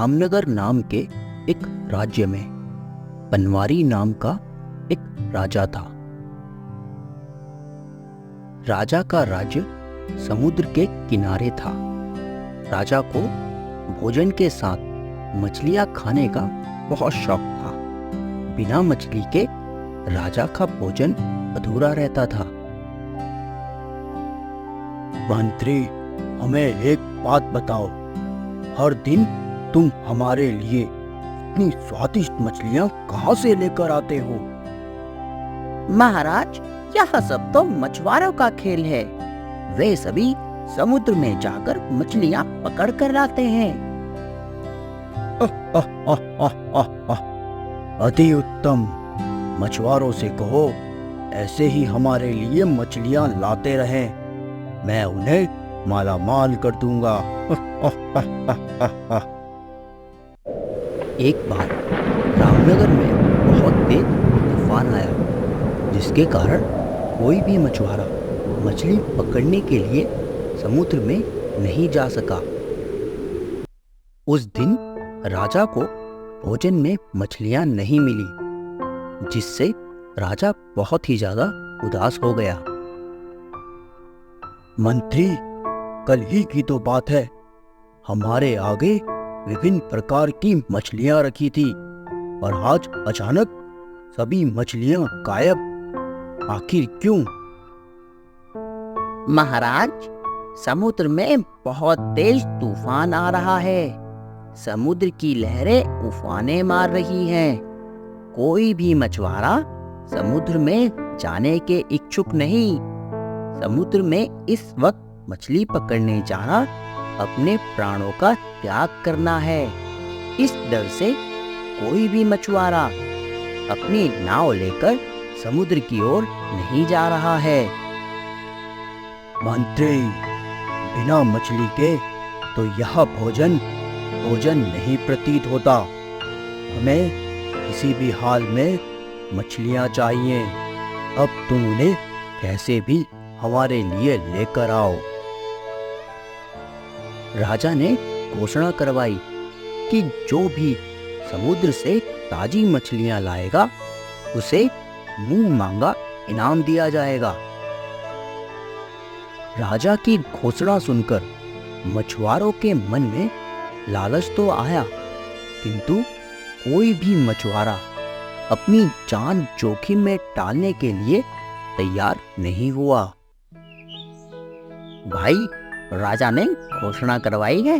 रामनगर नाम के एक राज्य में बनवारी नाम का एक राजा था। राजा का राज्य समुद्र के किनारे था। राजा को भोजन के साथ मछलियां खाने का बहुत शौक था। बिना मछली के राजा का भोजन अधूरा रहता था। मंत्री, हमें एक बात बताओ, हर दिन तुम हमारे लिए इतनी स्वादिष्ट मछलियां कहाँ से लेकर आते हो? महाराज, यह सब तो मछुआरों का खेल है। वे सभी समुद्र में जाकर मछलियां पकड़ कर लाते हैं। अति उत्तम। मछुआरों से कहो ऐसे ही हमारे लिए मछलियां लाते रहें। मैं उन्हें माला माल कर दूंगा। एक बार रामनगर में बहुत तेज तूफान आया, जिसके कारण कोई भी मछुआरा मछली पकड़ने के लिए समुद्र में नहीं जा सका। उस दिन राजा को भोजन में मछलियां नहीं मिली, जिससे राजा बहुत ही ज्यादा उदास हो गया। मंत्री, कल ही की तो बात है, हमारे आगे विभिन्न प्रकार की मछलियां रखी थी और आज अचानक सभी मछलियां गायब। आखिर क्यों? महाराज, समुद्र में बहुत तेज तूफान आ रहा है। समुद्र की लहरें उफाने मार रही हैं। कोई भी मछुआरा समुद्र में जाने के इच्छुक नहीं। समुद्र में इस वक्त मछली पकड़ने जाना अपने प्राणों का त्याग करना है। इस डर से कोई भी मछुआरा अपनी नाव लेकर समुद्र की ओर नहीं जा रहा है। मंत्री, बिना मछली के तो यह भोजन नहीं प्रतीत होता। हमें किसी भी हाल में मछलियां चाहिए। अब तुम उन्हें कैसे भी हमारे लिए लेकर आओ। राजा ने घोषणा करवाई कि जो भी समुद्र से ताजी मछलियां लाएगा, उसे मुंह मांगा इनाम दिया जाएगा। राजा की घोषणा सुनकर मछुआरों के मन में लालच तो आया, किंतु कोई भी मछुआरा अपनी जान जोखिम में डालने के लिए तैयार नहीं हुआ। भाई, राजा ने घोषणा करवाई है,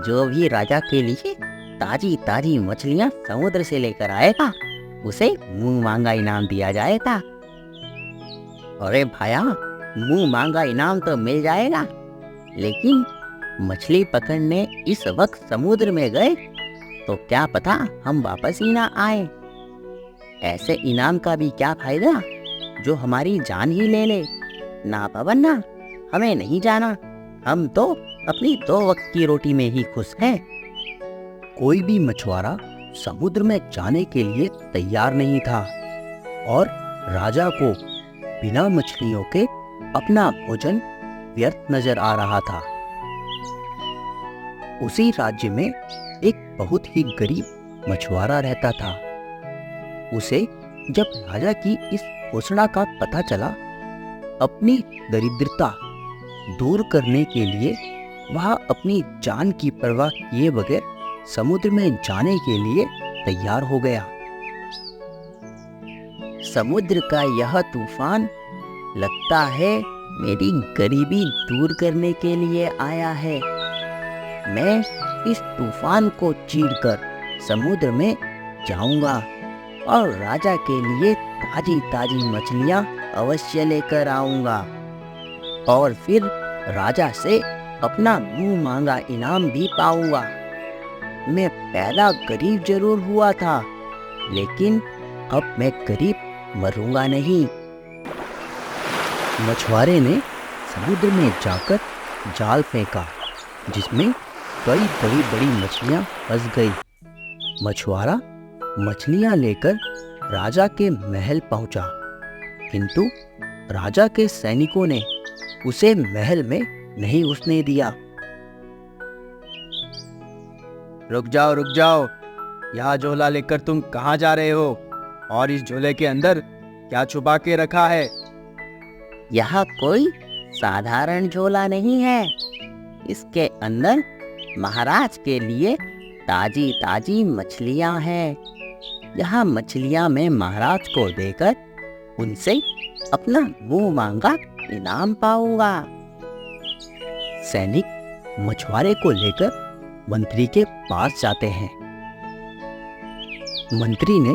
जो भी राजा के लिए ताजी ताजी मछलियां समुद्र से लेकर आएगा, उसे मुंह मांगा इनाम दिया जाएगा। अरे भाया, मुंह मांगा इनाम तो मिल जाएगा, लेकिन मछली पकड़ने इस वक्त समुद्र में गए तो क्या पता हम वापस ही ना आए। ऐसे इनाम का भी क्या फायदा जो हमारी जान ही ले ले। ना पवन ना, हमें नहीं जाना। हम तो अपनी 2 वक्त की रोटी में ही खुश हैं। कोई भी मछुआरा समुद्र में जाने के लिए तैयार नहीं था और राजा को बिना मछलियों के अपना भोजन व्यर्थ नजर आ रहा था। उसी राज्य में एक बहुत ही गरीब मछुआरा रहता था। उसे जब राजा की इस घोषणा का पता चला, अपनी दरिद्रता दूर करने के लिए वह अपनी जान की परवाह किए बगैर समुद्र में जाने के लिए तैयार हो गया। समुद्र का यह तूफान लगता है मेरी गरीबी दूर करने के लिए आया है। मैं इस तूफान को चीरकर समुद्र में जाऊंगा और राजा के लिए ताजी ताजी मछलियां अवश्य लेकर आऊंगा और फिर राजा से अपना मुंह मांगा इनाम भी पाऊंगा। मैं पैदा गरीब जरूर हुआ था, लेकिन अब मैं गरीब मरूंगा नहीं। मछुआरे ने समुद्र में जाकर जाल फेंका, जिसमें कई बड़ी बड़ी मछलियां फंस गई। मछुआरा मछलियां लेकर राजा के महल पहुंचा, किंतु राजा के सैनिकों ने उसे महल में नहीं घुसने दिया। रुक जाओ। यह झोला लेकर तुम कहाँ जा रहे हो? और इस झोले के अंदर क्या छुपा के रखा है? यह कोई साधारण झोला नहीं है। इसके अंदर महाराज के लिए ताजी ताजी मछलियां हैं। यह मछलियां मैं महाराज को देकर उनसे अपना मुंह मांगा इनाम पाऊंगा। सैनिक मछुआरे को लेकर मंत्री के पास जाते हैं। मंत्री ने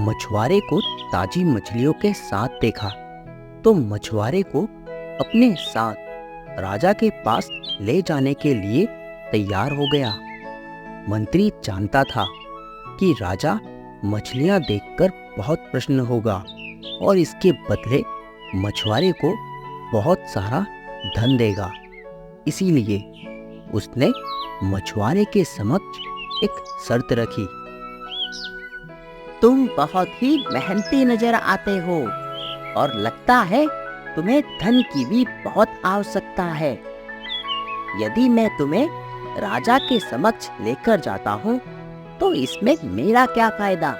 मछुआरे को ताजी मछलियों के साथ देखा तो मछुआरे को अपने साथ राजा के पास ले जाने के लिए तैयार हो गया। मंत्री जानता था कि राजा मछलियां देखकर बहुत प्रसन्न होगा और इसके बदले मछुआरे को बहुत सारा धन देगा। इसीलिए उसने मछुआरे के समक्ष एक शर्त रखी। तुम बहुत ही मेहनती नजर आते हो और लगता है तुम्हें धन की भी बहुत आवश्यकता है। यदि मैं तुम्हें राजा के समक्ष लेकर जाता हूँ तो इसमें मेरा क्या फायदा?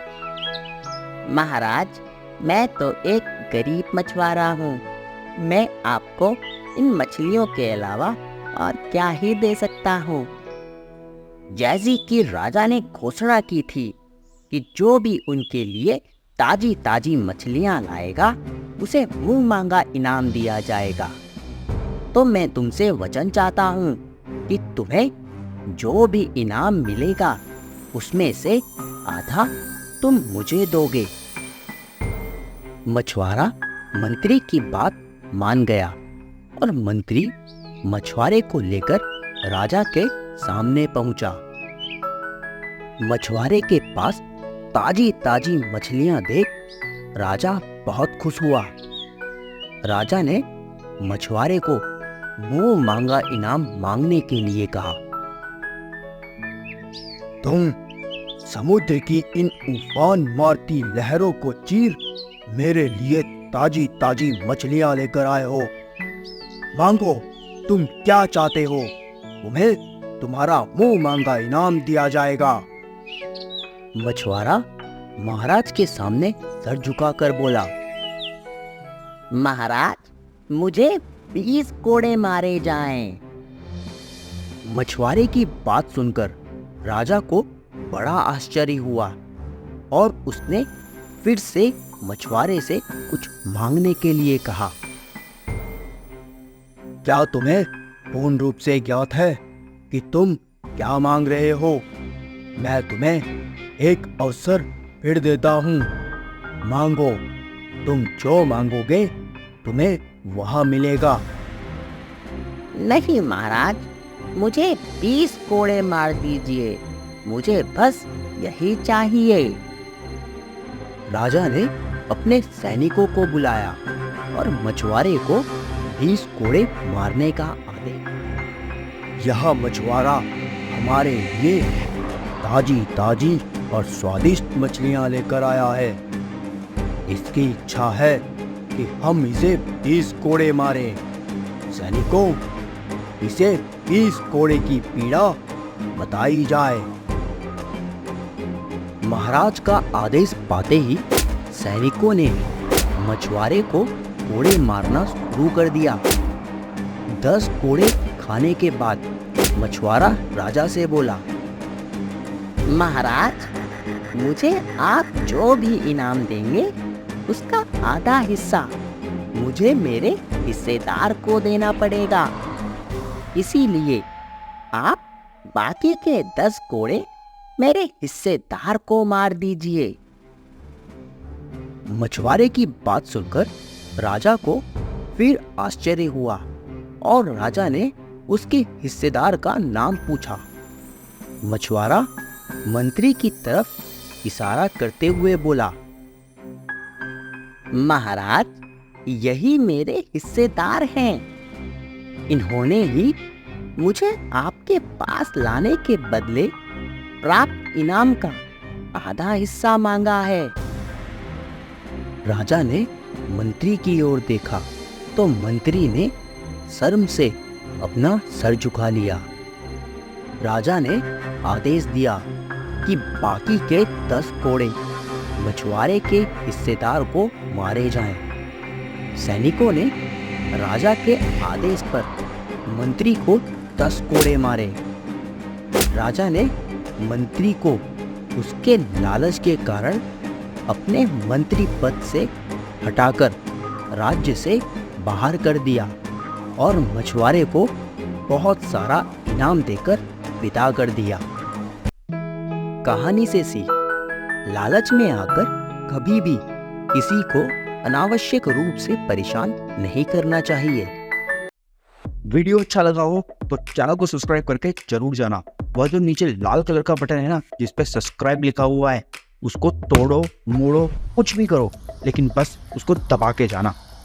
महाराज, मैं तो एक गरीब मछुआरा हूँ। मैं आपको इन मछलियों के अलावा और क्या ही दे सकता हूँ। जैसी कि राजा ने घोषणा की थी कि जो भी उनके लिए ताजी ताजी मछलियां लाएगा उसे मुंह मांगा इनाम दिया जाएगा। तो मैं तुमसे वचन चाहता हूँ कि तुम्हें जो भी इनाम मिलेगा उसमें से आधा तुम मुझे दोगे। मछुआरा मंत्री की बात मान गया और मंत्री मछुआरे को लेकर राजा के सामने पहुंचा। मछुआरे के पास ताजी ताजी मछलियां देख राजा बहुत खुश हुआ। राजा ने मछुआरे को मुंह मांगा इनाम मांगने के लिए कहा। तुम समुद्र की इन उफान मारती लहरों को चीर मेरे लिए ताजी ताजी मछलियां लेकर आए हो। मांगो, तुम क्या चाहते हो? तुम्हें तुम्हारा मुंह मांगा इनाम दिया जाएगा। मछुआरा महाराज के सामने सर झुकाकर बोला। महाराज, मुझे 20 कोड़े मारे जाएं। मछुआरे की बात सुनकर राजा को बड़ा आश्चर्य हुआ और उसने फिर से मछुआरे से कुछ मांगने के लिए कहा। क्या तुम्हें पूर्ण रूप से ज्ञात है कि तुम क्या मांग रहे हो? मैं तुम्हें एक अवसर फिर देता हूँ। मांगो, तुम जो मांगोगे तुम्हें वह मिलेगा। नहीं महाराज, मुझे 20 कोड़े मार दीजिए। मुझे बस यही चाहिए। राजा ने अपने सैनिकों को बुलाया और मछुआरे को 20 कोड़े मारने का आदेश। यह मछुआरा हमारे लिए ताजी ताजी और स्वादिष्ट मछलियां लेकर आया है। इसकी इच्छा है कि हम इसे 20 कोड़े मारें। सैनिकों, इसे 20 कोड़े की पीड़ा बताई जाए। महाराज का आदेश पाते ही सैनिकों ने मछुआरे को कोड़े मारना शुरू कर दिया। 10 कोड़े खाने के बाद मछुआरा राजा से बोला। महाराज, मुझे आप जो भी इनाम देंगे उसका आधा हिस्सा मुझे मेरे हिस्सेदार को देना पड़ेगा। इसीलिए आप बाकी के 10 कोड़े मेरे हिस्सेदार को मार दीजिए। मछुआरे की बात सुनकर राजा को फिर आश्चर्य हुआ और राजा ने उसके हिस्सेदार का नाम पूछा। मछुआरा मंत्री की तरफ इशारा करते हुए बोला। महाराज, यही मेरे हिस्सेदार हैं। इन्होंने ही मुझे आपके पास लाने के बदले प्राप्त इनाम का आधा हिस्सा मांगा है। राजा ने मंत्री की ओर देखा तो मंत्री ने शर्म से अपना सर झुका लिया। राजा ने आदेश दिया कि बाकी के 10 कोड़े मछुआरे के हिस्सेदार को मारे जाएं। सैनिकों ने राजा के आदेश पर मंत्री को 10 कोड़े मारे। राजा ने मंत्री को उसके लालच के कारण अपने मंत्री पद से हटाकर राज्य से बाहर कर दिया और मछुआरे को बहुत सारा इनाम देकर विदा कर दिया। कहानी से सीख, लालच में आकर कभी भी किसी को अनावश्यक रूप से परेशान नहीं करना चाहिए। वीडियो अच्छा लगा हो तो चैनल को सब्सक्राइब करके जरूर जाना। वह जो नीचे लाल कलर का बटन है ना, जिस पे सब्सक्राइब लिखा हुआ है, उसको तोड़ो मोड़ो कुछ भी करो, लेकिन बस उसको दबा के जाना।